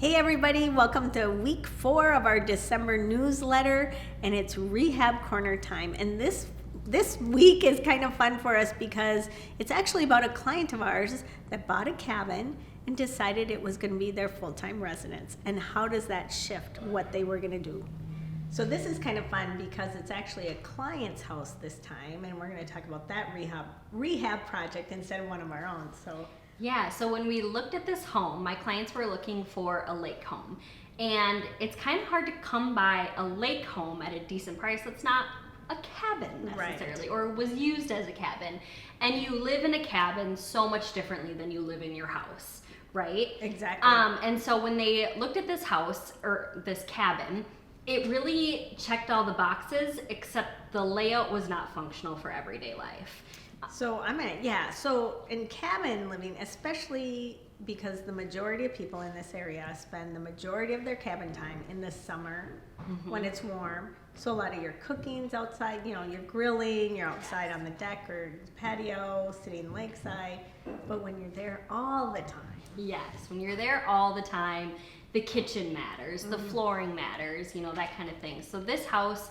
Hey everybody, welcome to week 4 of our December newsletter, and it's Rehab Corner time. And this week is kind of fun for us because it's actually about a client of ours that bought a cabin and decided it was going to be their full-time residence. And how does that shift what they were going to do? So this is kind of fun because it's actually a client's house this time, and we're going to talk about that rehab project instead of one of our own. Yeah, so when we looked at this home, my clients were looking for a lake home. And it's kind of hard to come by a lake home at a decent price that's not a cabin necessarily, or was used as a cabin. And you live in a cabin so much differently than you live in your house, right? Exactly. And so when they looked at this house, or this cabin, it really checked all the boxes, except the layout was not functional for everyday life. So in cabin living, especially because the majority of people in this area spend the majority of their cabin time in the summer when it's warm. So a lot of your cooking's outside, you're grilling, you're outside on the deck or patio, sitting lakeside. But when you're there all the time. Yes, when you're there all the time, the kitchen matters, the flooring matters, that kind of thing. So this house,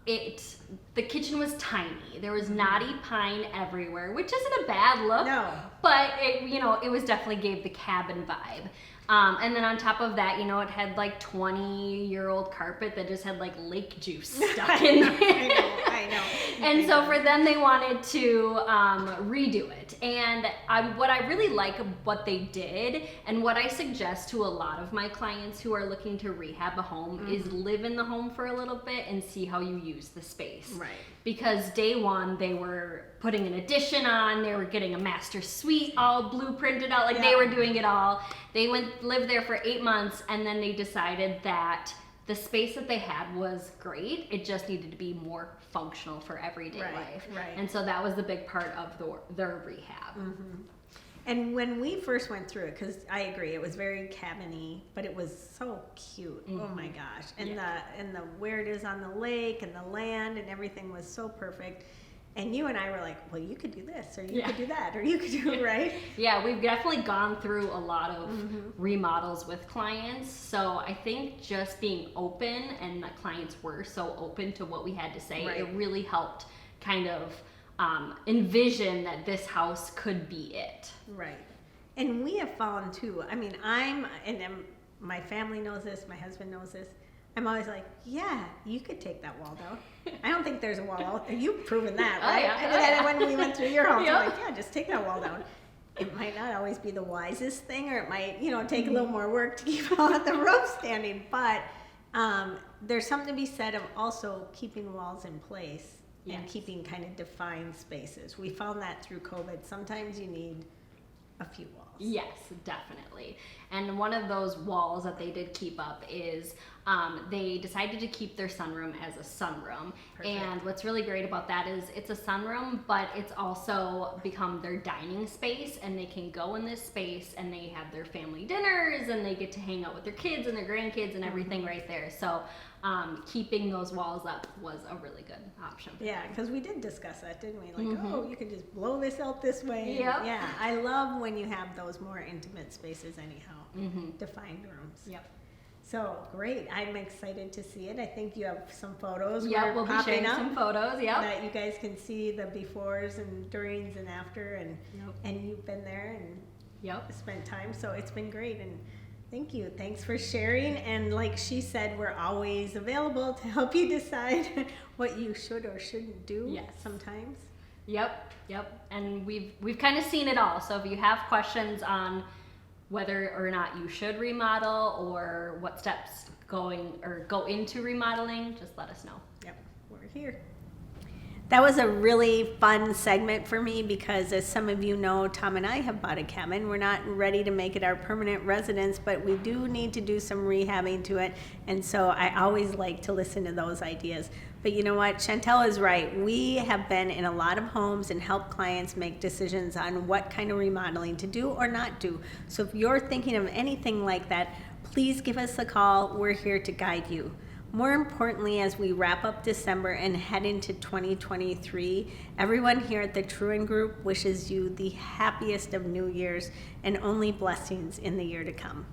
the kitchen was tiny. There was knotty pine everywhere, which isn't a bad look. No. But it was definitely gave the cabin vibe. And then on top of that, it had like 20-year-old carpet that just had like lake juice stuck in there. I know. And so for them, they wanted to redo it. And what I really like what they did, and what I suggest to a lot of my clients who are looking to rehab a home, is live in the home for a little bit and see how you use the space. Right. Because day one, they were putting an addition on, they were getting a master suite all blueprinted out, they were doing it all. They lived there for 8 months, and then they decided that the space that they had was great. It just needed to be more functional for everyday life. Right. And so that was the big part of their rehab. Mm-hmm. And when we first went through it, because I agree, it was very cabin-y, but it was so cute. Oh my gosh. And the where it is on the lake and the land and everything was so perfect. And you and I were like, well, you could do this, or you could do that, or you could do, right? Yeah, we've definitely gone through a lot of remodels with clients. So I think just being open, and the clients were so open to what we had to say, it really helped kind of envision that this house could be it. Right. And we have found too, my family knows this, my husband knows this, I'm always like, yeah, you could take that wall down. I don't think there's a wall out there. You've proven that, right? And when we went through your house, I'm like, yeah, just take that wall down. It might not always be the wisest thing, or it might, take a little more work to keep all the roof standing. But there's something to be said of also keeping walls in place and keeping kind of defined spaces. We found that through COVID. Sometimes you need a few walls. Yes, definitely. And one of those walls that they did keep up is they decided to keep their sunroom as a sunroom. Perfect. And what's really great about that is it's a sunroom, but it's also become their dining space, and they can go in this space and they have their family dinners and they get to hang out with their kids and their grandkids and everything right there. So keeping those walls up was a really good option. Yeah, because we did discuss that, didn't we? Like, you can just blow this out this way. Yep. Yeah, I love when you have those more intimate spaces anyhow, defined rooms. Yep. So, great. I'm excited to see it. I think you have some photos. Yeah, we'll be sharing some photos, that you guys can see the befores and durings and after, and you've been there and spent time, so it's been great. And thank you. Thanks for sharing. And like she said, we're always available to help you decide what you should or shouldn't do sometimes. Yep. And we've kind of seen it all. So if you have questions on whether or not you should remodel or what steps go into remodeling, just let us know. Yep, we're here. That was a really fun segment for me because, as some of you know, Tom and I have bought a cabin. We're not ready to make it our permanent residence, but we do need to do some rehabbing to it. And so I always like to listen to those ideas. But you know what? Chantel is right. We have been in a lot of homes and helped clients make decisions on what kind of remodeling to do or not do. So if you're thinking of anything like that, please give us a call. We're here to guide you. More importantly, as we wrap up December and head into 2023, everyone here at the Truen Group wishes you the happiest of New Year's and only blessings in the year to come.